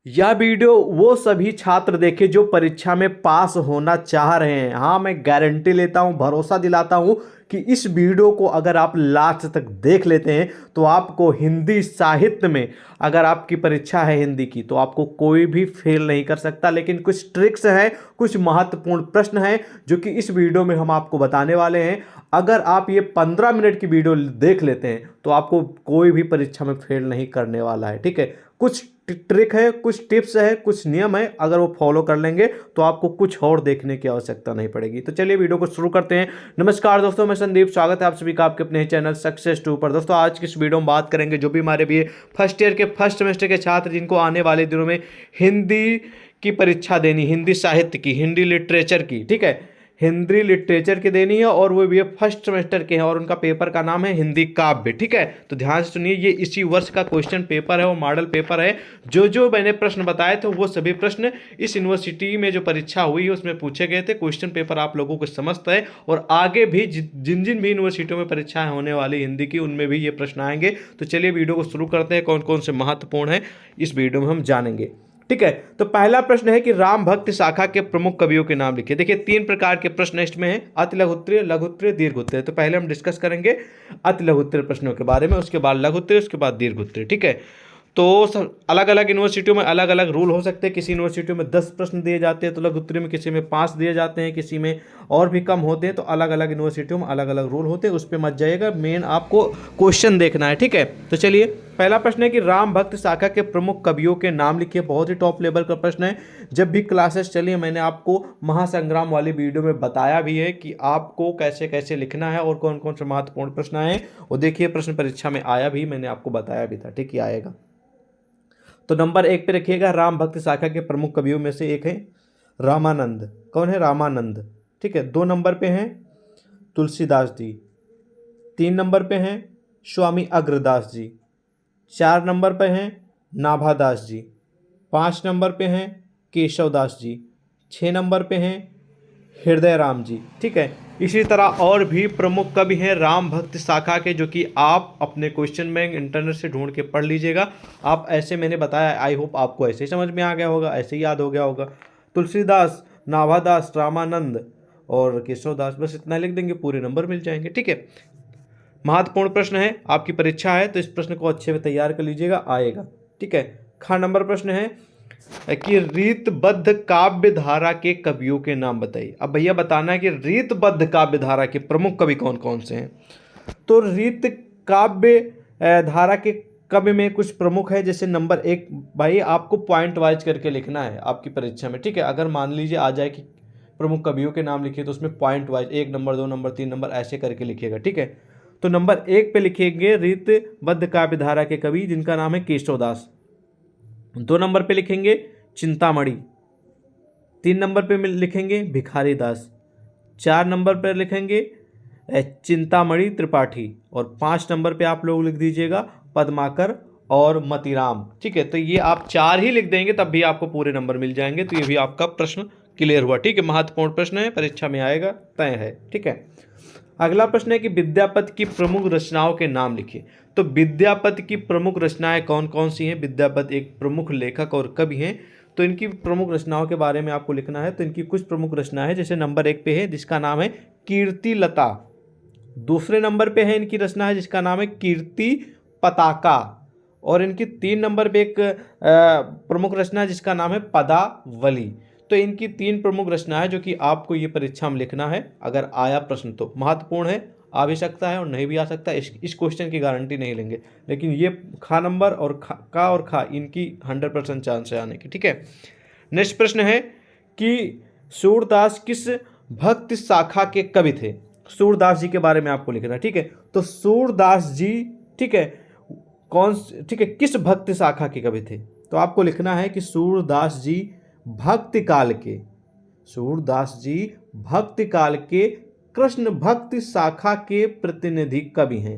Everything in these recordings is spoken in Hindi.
यह वीडियो वो सभी छात्र देखे जो परीक्षा में पास होना चाह रहे हैं। हाँ, मैं गारंटी लेता हूँ, भरोसा दिलाता हूँ कि इस वीडियो को अगर आप लास्ट तक देख लेते हैं तो आपको हिंदी साहित्य में, अगर आपकी परीक्षा है हिंदी की, तो आपको कोई भी फेल नहीं कर सकता। लेकिन कुछ ट्रिक्स हैं, कुछ महत्वपूर्ण प्रश्न हैं जो कि इस वीडियो में हम आपको बताने वाले हैं। अगर आप ये 15 मिनट की वीडियो देख लेते हैं तो आपको कोई भी परीक्षा में फेल नहीं करने वाला है। ठीक है, कुछ ट्रिक है, कुछ टिप्स है, कुछ नियम है, अगर वो फॉलो कर लेंगे तो आपको कुछ और देखने की आवश्यकता नहीं पड़ेगी। तो चलिए वीडियो को शुरू करते हैं। नमस्कार दोस्तों, मैं संदीप, स्वागत है आप सभी का आपके अपने चैनल सक्सेस टू पर। दोस्तों, आज की इस वीडियो में बात करेंगे जो भी हमारे भी फर्स्ट ईयर के फर्स्ट सेमेस्टर के छात्र जिनको आने वाले दिनों में हिंदी की परीक्षा देनी, हिंदी साहित्य की, हिंदी लिटरेचर की, ठीक है, हिंदी लिटरेचर की देनी है और वो भी फर्स्ट सेमेस्टर के हैं और उनका पेपर का नाम है हिंदी काव्य। ठीक है, तो ध्यान से सुनिए, ये इसी वर्ष का क्वेश्चन पेपर है, वो मॉडल पेपर है। जो जो मैंने प्रश्न बताए थे वो सभी प्रश्न इस यूनिवर्सिटी में जो परीक्षा हुई है उसमें पूछे गए थे। क्वेश्चन पेपर आप लोगों को समझता है और आगे भी जिन जिन भी यूनिवर्सिटियों में परीक्षाएं होने वाली हिंदी की, उनमें भी ये प्रश्न आएंगे। तो चलिए वीडियो को शुरू करते हैं, कौन कौन से महत्वपूर्ण है इस वीडियो में हम जानेंगे। ठीक है, तो पहला प्रश्न है कि राम भक्त शाखा के प्रमुख कवियों के नाम लिखिए। देखिए, 3 प्रकार के प्रश्न इसमें हैं, अति लघुत्तरीय, लघुत्तरीय, दीर्घोत्तरीय। तो पहले हम डिस्कस करेंगे अति लघुत्तरीय प्रश्नों के बारे में, उसके बाद लघुत्तरीय, उसके बाद दीर्घोत्तरीय। ठीक है, तो अलग अलग यूनिवर्सिटियों में अलग अलग रूल हो सकते हैं। किसी यूनिवर्सिटियों में 10 प्रश्न दिए जाते हैं तो लघुत्तरीय में, किसी में 5 दिए जाते हैं, किसी में और भी कम होते हैं। तो अलग अलग यूनिवर्सिटियों में अलग अलग रूल होते हैं, उस पर मत जाइएगा, मेन आपको क्वेश्चन देखना है। ठीक है, तो चलिए पहला प्रश्न है कि राम भक्त शाखा के प्रमुख कवियों के नाम लिखिए। बहुत ही टॉप लेवल का प्रश्न है। जब भी क्लासेस चली मैंने आपको महासंग्राम वाली वीडियो में बताया भी है कि आपको कैसे कैसे लिखना है और कौन कौन से महत्वपूर्ण प्रश्न आए, और देखिए प्रश्न परीक्षा में आया भी, मैंने आपको बताया भी था। ठीक है, आएगा। तो नंबर 1 पे रखिएगा, राम भक्त शाखा के प्रमुख कवियों में से एक है रामानंद। कौन है? रामानंद। ठीक है, 2 नंबर पे हैं तुलसीदास जी, 3 नंबर पे हैं स्वामी अग्रदास जी, 4 नंबर पे हैं नाभादास जी, 5 नंबर पे हैं केशवदास जी, 6 नंबर पे हैं हृदय राम जी। ठीक है, इसी तरह और भी प्रमुख कवि हैं राम भक्त शाखा के, जो कि आप अपने क्वेश्चन बैंक इंटरनेट से ढूंढ के पढ़ लीजिएगा। आप ऐसे मैंने बताया, आई होप आपको ऐसे ही समझ में आ गया होगा, ऐसे ही याद हो गया होगा। तुलसीदास, नाभादास, रामानंद और केशवदास, बस इतना लिख देंगे, पूरे नंबर मिल जाएंगे। ठीक है, महत्वपूर्ण प्रश्न है, आपकी परीक्षा है तो इस प्रश्न को अच्छे से तैयार कर लीजिएगा, आएगा। ठीक है, खा नंबर प्रश्न है कि रीतबद्ध काव्य धारा के कवियों के नाम बताइए। अब भैया बताना है कि रीतबद्ध काव्य धारा के प्रमुख कवि कौन कौन से हैं। तो रीत काव्य धारा के कवि में कुछ प्रमुख है, जैसे नंबर 1, भाई आपको पॉइंट वाइज करके लिखना है आपकी परीक्षा में। ठीक है, अगर मान लीजिए आ जाए कि प्रमुख कवियों के नाम लिखिए तो उसमें point wise 1 number, 2 number, 3 number ऐसे करके लिखिएगा। ठीक है, तो नंबर 1 पे लिखेंगे रीतबद्ध काव्य धारा के कवि जिनका नाम है केशवदास। 2 नंबर पे लिखेंगे चिंतामणि, 3 नंबर पे लिखेंगे भिखारी दास, 4 नंबर पर लिखेंगे चिंतामणि त्रिपाठी, और 5 नंबर पे आप लोग लिख दीजिएगा पद्माकर और मतीराम। ठीक है, तो ये आप 4 ही लिख देंगे तब भी आपको पूरे नंबर मिल जाएंगे। तो ये भी आपका प्रश्न क्लियर हुआ। ठीक है, महत्वपूर्ण प्रश्न है, परीक्षा में आएगा, तय है। ठीक है, अगला प्रश्न है कि विद्यापति की प्रमुख रचनाओं के नाम लिखिए। तो विद्यापति की प्रमुख रचनाएं कौन कौन सी हैं? विद्यापति एक प्रमुख लेखक और कवि हैं, तो इनकी प्रमुख रचनाओं के बारे में आपको लिखना है। तो इनकी कुछ प्रमुख रचना है, जैसे नंबर 1 पे है जिसका नाम है कीर्ति लता, दूसरे नंबर पे है इनकी रचना है जिसका नाम है कीर्ति पताका, और इनकी 3 नंबर पे एक प्रमुख रचना है जिसका नाम है पदावली। तो इनकी 3 प्रमुख रचना है जो कि आपको ये परीक्षा में लिखना है। अगर आया प्रश्न तो महत्वपूर्ण है, आ भी सकता है और नहीं भी आ सकता है, इस क्वेश्चन की गारंटी नहीं लेंगे, लेकिन ये खा नंबर और खा इनकी 100% चांस है आने की। ठीक है, नेक्स्ट प्रश्न है कि सूरदास किस भक्त शाखा के कवि थे? सूरदास जी के बारे में आपको लिखना है। ठीक है, तो सूरदास जी, ठीक है, ठीक है, किस भक्त शाखा के कवि थे? तो आपको लिखना है कि सूरदास जी भक्ति काल के, सूरदास जी भक्ति काल के कृष्ण भक्ति शाखा के प्रतिनिधि कवि हैं।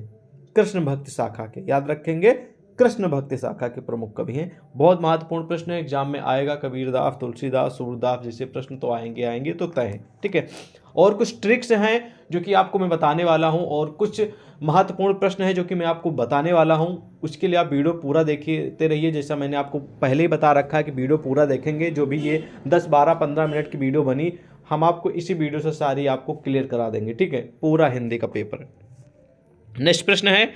कृष्ण भक्ति शाखा के, याद रखेंगे, कृष्ण भक्ति शाखा के प्रमुख कवि हैं। बहुत महत्वपूर्ण प्रश्न है, एग्जाम में आएगा। कबीरदास, तुलसीदास, सूरदास जैसे प्रश्न तो आएंगे तो तय है, ठीक है। और कुछ ट्रिक्स हैं जो कि आपको मैं बताने वाला हूं, और कुछ महत्वपूर्ण प्रश्न है जो कि मैं आपको बताने वाला हूं। उसके लिए आप वीडियो पूरा देखते रहिए। जैसा मैंने आपको पहले ही बता रखा है कि वीडियो पूरा देखेंगे, जो भी ये 10, 12, 15 मिनट की वीडियो बनी, हम आपको इसी वीडियो से सारी आपको क्लियर करा देंगे, ठीक है, पूरा हिंदी का पेपर। नेक्स्ट प्रश्न है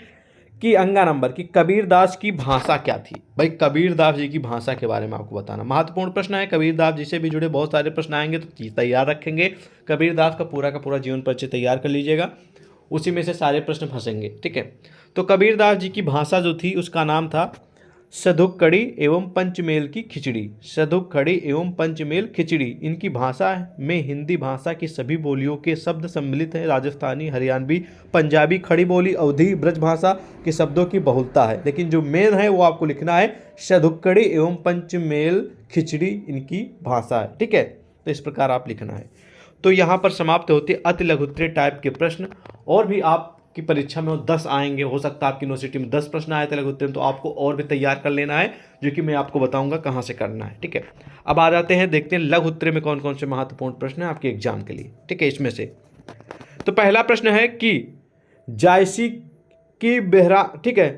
कि अंगा नंबर की कबीरदास की भाषा क्या थी। भाई कबीरदास जी की भाषा के बारे में आपको बताना महत्वपूर्ण प्रश्न है। कबीरदास जी से भी जुड़े बहुत सारे प्रश्न आएंगे, तो तैयार रखेंगे। कबीरदास का पूरा जीवन परिचय तैयार कर लीजिएगा, उसी में से सारे प्रश्न फंसेंगे, ठीक है। तो कबीरदास जी की भाषा जो थी उसका नाम था सधुक्कड़ी एवं पंचमेल की खिचड़ी। सधुक्कड़ी एवं पंचमेल खिचड़ी, इनकी भाषा में हिंदी भाषा की सभी बोलियों के शब्द सम्मिलित हैं। राजस्थानी, हरियाणवी, पंजाबी, खड़ी बोली, अवधी, ब्रज भाषा के शब्दों की बहुलता है, लेकिन जो मेन है वो आपको लिखना है सधुक्कड़ी एवं पंचमेल खिचड़ी इनकी भाषा है, ठीक है। तो इस प्रकार आप लिखना है। तो यहाँ पर समाप्त होते अति लघुत्तरीय टाइप के प्रश्न। और भी आपकी परीक्षा में 10 आएंगे, हो सकता है आपकी यूनिवर्सिटी में 10 प्रश्न आए थे लघुत्तरीय, तो आपको और भी तैयार कर लेना है, जो कि मैं आपको बताऊंगा कहाँ से करना है, ठीक है। अब आ जाते हैं, देखते हैं लघुत्तरीय में कौन कौन से महत्वपूर्ण प्रश्न है आपके एग्जाम के लिए, ठीक है। इसमें से तो पहला प्रश्न है कि जायसी की ठीक है,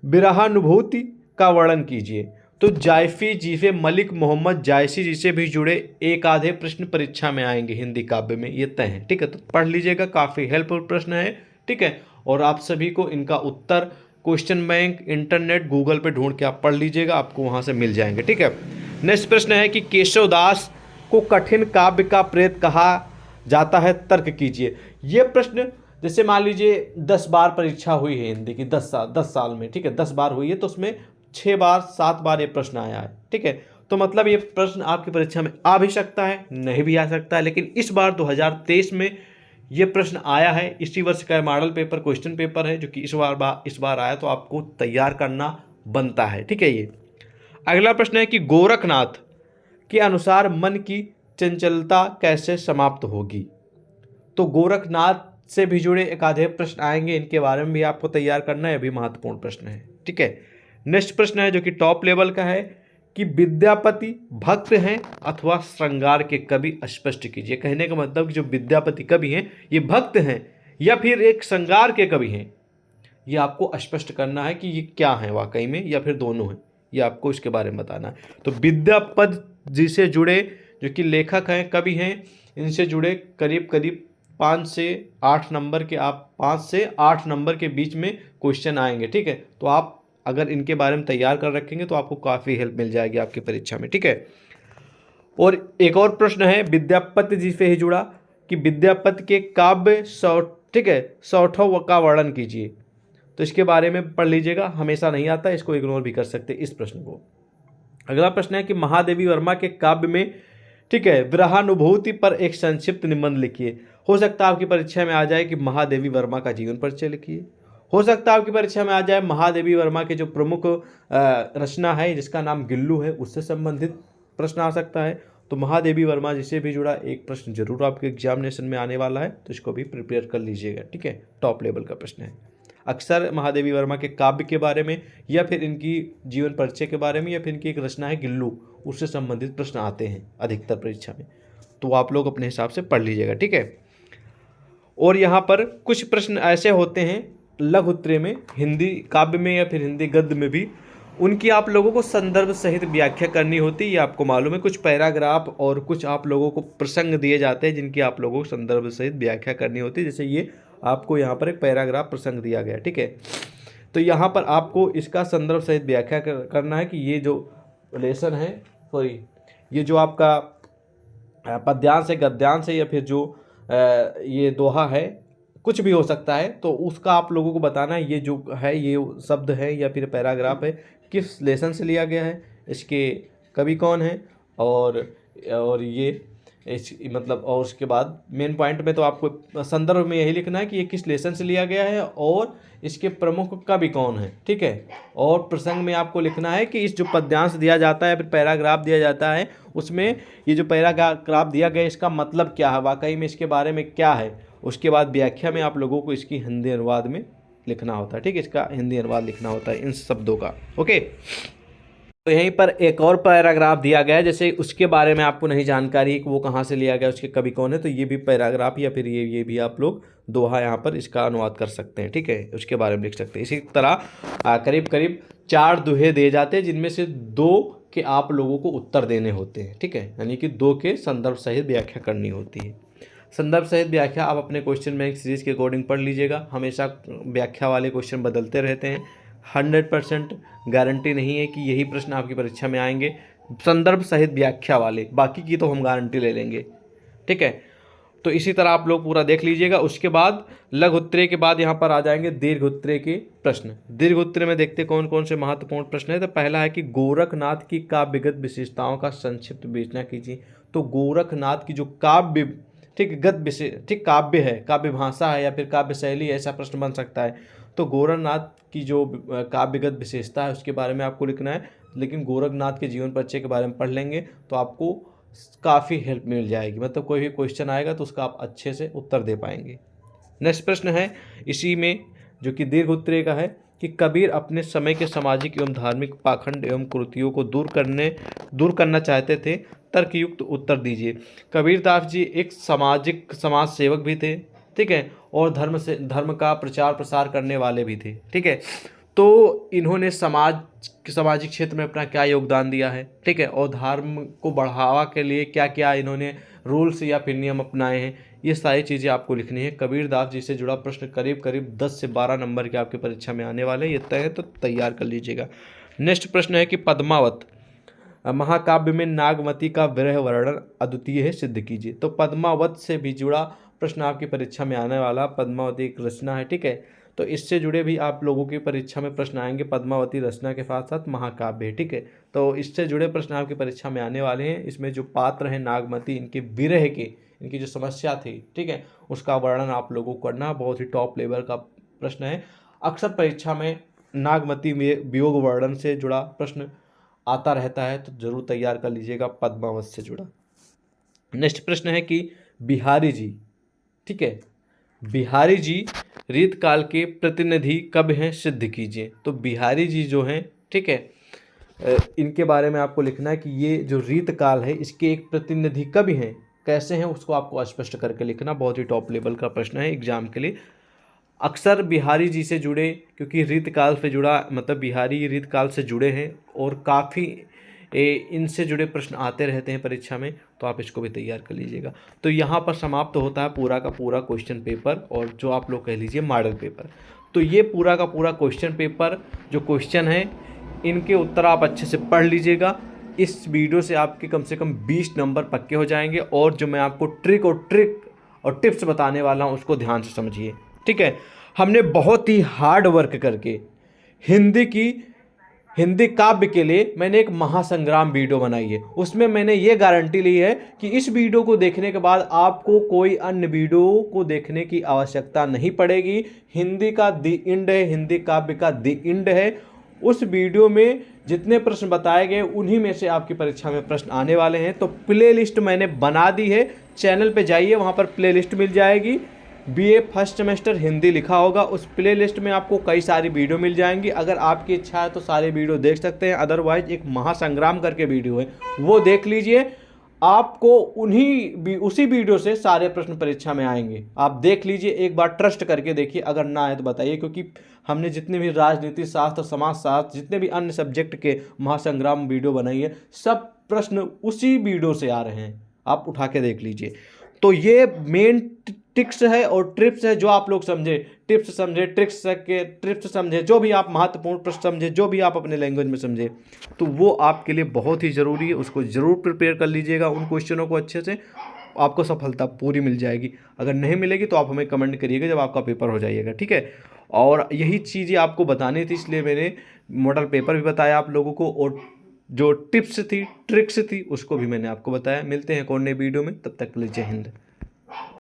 बिरहानुभूति का वर्णन कीजिए। तो जायफी जीफे मलिक मोहम्मद जायसी जी से भी जुड़े एक आधे प्रश्न परीक्षा में आएंगे हिंदी काव्य में, ये तय है, ठीक है। तो पढ़ लीजिएगा, काफ़ी हेल्पफुल प्रश्न है, ठीक है। और आप सभी को इनका उत्तर क्वेश्चन बैंक, इंटरनेट, गूगल पे ढूंढ के आप पढ़ लीजिएगा, आपको वहाँ से मिल जाएंगे, ठीक है। नेक्स्ट प्रश्न है कि केशवदास को कठिन काव्य का प्रेत कहा जाता है, तर्क कीजिए। ये प्रश्न जैसे मान लीजिए 10 बार परीक्षा हुई है हिंदी की, 10 साल में, ठीक है, 10 बार हुई है, तो उसमें 6 बार 7 बार ये प्रश्न आया है, ठीक है। तो मतलब ये प्रश्न आपकी परीक्षा में आ भी सकता है, नहीं भी आ सकता है, लेकिन इस बार 2023 में ये प्रश्न आया है। इसी वर्ष का मॉडल पेपर, क्वेश्चन पेपर है, जो कि इस बार आया, तो आपको तैयार करना बनता है, ठीक है। ये अगला प्रश्न है कि गोरखनाथ के अनुसार मन की चंचलता कैसे समाप्त होगी। तो गोरखनाथ से भी जुड़े एक आधे प्रश्न आएंगे, इनके बारे में भी आपको तैयार करना है, अभी महत्वपूर्ण प्रश्न है, ठीक है। नेक्स्ट प्रश्न है जो कि टॉप लेवल का है कि विद्यापति भक्त हैं अथवा श्रृंगार के कवि, स्पष्ट कीजिए। कहने का मतलब कि जो विद्यापति कवि हैं ये भक्त हैं या फिर एक श्रृंगार के कवि हैं, ये आपको स्पष्ट करना है कि ये क्या है वाकई में, या फिर दोनों हैं, ये आपको इसके बारे में बताना है। तो विद्यापति जी से जुड़े जो कि लेखक हैं, कवि हैं, इनसे जुड़े करीब 5 से 8 नंबर के, आप 5 से 8 नंबर के बीच में क्वेश्चन आएंगे, ठीक है। तो आप अगर इनके बारे में तैयार कर रखेंगे तो आपको काफ़ी हेल्प मिल जाएगी आपकी परीक्षा में, ठीक है। और एक और प्रश्न है विद्यापति जी से ही जुड़ा कि विद्यापति के काव्य ठीक है, सौठव का वर्णन कीजिए। तो इसके बारे में पढ़ लीजिएगा, हमेशा नहीं आता, इसको इग्नोर भी कर सकते इस प्रश्न को। अगला प्रश्न है कि महादेवी वर्मा के काव्य में, ठीक है, विरहानुभूति पर एक संक्षिप्त निबंध लिखिए। हो सकता है आपकी परीक्षा में आ जाए कि महादेवी वर्मा का जीवन परिचय लिखिए। हो सकता है आपकी परीक्षा में आ जाए महादेवी वर्मा के जो प्रमुख रचना है जिसका नाम गिल्लू है, उससे संबंधित प्रश्न आ सकता है। तो महादेवी वर्मा जी से भी जुड़ा एक प्रश्न जरूर आपके एग्जामिनेशन में आने वाला है, तो इसको भी प्रिपेयर कर लीजिएगा, ठीक है। टॉप लेवल का प्रश्न है। अक्सर महादेवी वर्मा के काव्य के बारे में, या फिर इनकी जीवन परिचय के बारे में, या फिर इनकी एक रचना है गिल्लू, उससे संबंधित प्रश्न आते हैं अधिकतर परीक्षा में, तो आप लोग अपने हिसाब से पढ़ लीजिएगा, ठीक है। और यहाँ पर कुछ प्रश्न ऐसे होते हैं लघुत्तरीय में, हिंदी काव्य में या फिर हिंदी गद्य में भी, उनकी आप लोगों को संदर्भ सहित व्याख्या करनी होती है, ये आपको मालूम है। कुछ पैराग्राफ और कुछ आप लोगों को प्रसंग दिए जाते हैं जिनकी आप लोगों को संदर्भ सहित व्याख्या करनी होती है। जैसे ये आपको यहाँ पर एक पैराग्राफ प्रसंग दिया गया, ठीक है। तो यहाँ पर आपको इसका संदर्भ सहित व्याख्या करना है कि ये जो लेसन है, सॉरी, ये जो आपका पद्यांश है, गद्यांश है, या फिर जो ये दोहा है, कुछ भी हो सकता है, तो उसका आप लोगों को बताना है ये जो है, ये शब्द है या फिर पैराग्राफ है, किस लेसन से लिया गया है, इसके कवि कौन है, और ये मतलब, और उसके बाद मेन पॉइंट में तो आपको संदर्भ में यही लिखना है कि ये किस लेसन से लिया गया है और इसके प्रमुख कवि कौन है, ठीक है। और प्रसंग में आपको लिखना है कि इस जो पद्यांश दिया जाता है या फिर पैराग्राफ दिया जाता है, उसमें ये जो पैराग्राफ दिया गया है इसका मतलब क्या है, वाकई में इसके बारे में क्या है। उसके बाद व्याख्या में आप लोगों को इसकी हिंदी अनुवाद में लिखना होता है, ठीक है, इसका हिंदी अनुवाद लिखना होता है इन शब्दों का। ओके, तो यहीं पर एक और पैराग्राफ दिया गया है, जैसे उसके बारे में आपको नहीं जानकारी कि वो कहाँ से लिया गया, उसके कवि कौन है, तो ये भी पैराग्राफ या फिर ये भी आप लोग दोहा यहाँ पर इसका अनुवाद कर सकते हैं, ठीक है, उसके बारे में लिख सकते हैं। इसी तरह करीब करीब 4 दोहे दिए जाते हैं, जिनमें से 2 के आप लोगों को उत्तर देने होते हैं, ठीक है, यानी कि 2 के संदर्भ सहित व्याख्या करनी होती है। संदर्भ सहित व्याख्या आप अपने क्वेश्चन बैंक सीरीज के अकॉर्डिंग पढ़ लीजिएगा, हमेशा व्याख्या वाले क्वेश्चन बदलते रहते हैं, 100% गारंटी नहीं है कि यही प्रश्न आपकी परीक्षा में आएंगे, संदर्भ सहित व्याख्या वाले, बाकी की तो हम गारंटी ले लेंगे, ठीक है। तो इसी तरह आप लोग पूरा देख लीजिएगा। उसके बाद लघु उत्तरीय के बाद यहाँ पर आ जाएंगे दीर्घ उत्तरीय के प्रश्न। दीर्घ उत्तरीय में देखते कौन कौन से महत्वपूर्ण प्रश्न है। तो पहला है कि गोरखनाथ की काव्यगत विशेषताओं का संक्षिप्त विवेचना कीजिए। तो गोरखनाथ की जो काव्य, ठीक, गत विशेष, ठीक, काव्य है, काव्य भाषा है या फिर काव्य शैली, ऐसा प्रश्न बन सकता है। तो गोरखनाथ की जो काव्यगत विशेषता है उसके बारे में आपको लिखना है, लेकिन गोरखनाथ के जीवन परिचय के बारे में पढ़ लेंगे तो आपको काफ़ी हेल्प मिल जाएगी, मतलब कोई भी क्वेश्चन आएगा तो उसका आप अच्छे से उत्तर दे पाएंगे। नेक्स्ट प्रश्न है इसी में जो कि दीर्घ उत्तरीय का है कि कबीर अपने समय के सामाजिक एवं धार्मिक पाखंड एवं कुरीतियों को दूर करना चाहते थे, तर्कयुक्त उत्तर दीजिए। कबीरदास जी एक समाज सेवक भी थे, ठीक है, और धर्म का प्रचार प्रसार करने वाले भी थे, ठीक है। तो इन्होंने सामाजिक क्षेत्र में अपना क्या योगदान दिया है, ठीक है, और धर्म को बढ़ावा के लिए क्या क्या इन्होंने रूल्स या फिर नियम अपनाए हैं, ये सारी चीज़ें आपको लिखनी है। कबीरदास जी से जुड़ा प्रश्न करीब करीब 10 से 12 नंबर के आपके परीक्षा में आने वाले हैं, ये तय है, तो तैयार कर लीजिएगा। नेक्स्ट प्रश्न है कि पद्मावत महाकाव्य में नागमती का विरह वर्णन अद्वितीय है, सिद्ध कीजिए। तो पद्मावत से भी जुड़ा प्रश्न आपकी परीक्षा में आने वाला। पद्मावती एक रचना है, ठीक है, तो इससे जुड़े भी आप लोगों की परीक्षा में प्रश्न आएंगे। पद्मावती रचना के साथ साथ महाकाव्य है, ठीक है, तो इससे जुड़े प्रश्न आपकी परीक्षा में आने वाले हैं। इसमें जो पात्र हैं नागमती, इनके विरह के, इनकी जो समस्या थी, ठीक है, उसका वर्णन आप लोगों को करना, बहुत ही टॉप लेवल का प्रश्न है। अक्सर परीक्षा में नागमती वियोग वर्णन से जुड़ा प्रश्न आता रहता है, तो जरूर तैयार कर लीजिएगा पद्मावत से जुड़ा। नेक्स्ट प्रश्न है कि बिहारी जी, ठीक है, बिहारी जी रीत काल के प्रतिनिधि कब हैं, सिद्ध कीजिए। तो बिहारी जी जो हैं, ठीक है, इनके बारे में आपको लिखना है कि ये जो रीत काल है इसके एक प्रतिनिधि कवि हैं, कैसे हैं उसको आपको स्पष्ट करके लिखना। बहुत ही टॉप लेवल का प्रश्न है एग्जाम के लिए। अक्सर बिहारी जी से जुड़े, क्योंकि रीत काल से जुड़ा, मतलब बिहारी रीत काल से जुड़े हैं और काफ़ी इनसे जुड़े प्रश्न आते रहते हैं परीक्षा में, तो आप इसको भी तैयार कर लीजिएगा। तो यहाँ पर समाप्त होता है पूरा का पूरा क्वेश्चन पेपर, और जो आप लोग कह लीजिए मॉडल पेपर। तो ये पूरा का पूरा क्वेश्चन पेपर जो क्वेश्चन है, इनके उत्तर आप अच्छे से पढ़ लीजिएगा। इस वीडियो से आपके कम से कम 20 नंबर पक्के हो जाएंगे, और जो मैं आपको ट्रिक और टिप्स बताने वाला हूँ उसको ध्यान से समझिए, ठीक है। हमने बहुत ही हार्ड वर्क करके हिंदी काव्य के लिए मैंने एक महासंग्राम वीडियो बनाई है। उसमें मैंने ये गारंटी ली है कि इस वीडियो को देखने के बाद आपको कोई अन्य वीडियो को देखने की आवश्यकता नहीं पड़ेगी। हिंदी का दी इंड है, हिंदी काव्य का दी इंड है। उस वीडियो में जितने प्रश्न बताए गए उन्हीं में से आपकी परीक्षा में प्रश्न आने वाले हैं। तो प्ले लिस्ट मैंने बना दी है, चैनल पे जाइए, वहाँ पर प्ले लिस्ट मिल जाएगी। बीए फर्स्ट सेमेस्टर हिंदी लिखा होगा, उस प्ले लिस्ट में आपको कई सारी वीडियो मिल जाएंगी। अगर आपकी इच्छा है तो सारे वीडियो देख सकते हैं, अदरवाइज एक महासंग्राम करके वीडियो है वो देख लीजिए। आपको उसी वीडियो से सारे प्रश्न परीक्षा में आएंगे। आप देख लीजिए, एक बार ट्रस्ट करके देखिए, अगर ना आए तो बताइए, क्योंकि हमने जितने भी राजनीति शास्त्र, समाज शास्त्र, जितने भी अन्य सब्जेक्ट के महासंग्राम वीडियो बनाई है, सब प्रश्न उसी वीडियो से आ रहे हैं, आप उठा के देख लीजिए। तो ये मेन टिप्स है और ट्रिप्स है, जो आप लोग समझे, टिप्स समझे, ट्रिप्स समझे, जो भी आप महत्वपूर्ण प्रश्न समझे, जो भी आप अपने लैंग्वेज में समझे, तो वो आपके लिए बहुत ही ज़रूरी है। उसको ज़रूर प्रिपेयर कर लीजिएगा, उन क्वेश्चनों को अच्छे से, आपको सफलता पूरी मिल जाएगी। अगर नहीं मिलेगी तो आप हमें कमेंट करिएगा जब आपका पेपर हो जाइएगा, ठीक है। और यही चीज़ें आपको बतानी थी, इसलिए मैंने मॉडल पेपर भी बताया आप लोगों को, और जो टिप्स थी, ट्रिक्स थी, उसको भी मैंने आपको बताया। मिलते हैं एक और नए वीडियो में, तब तक के लिए जय हिंद।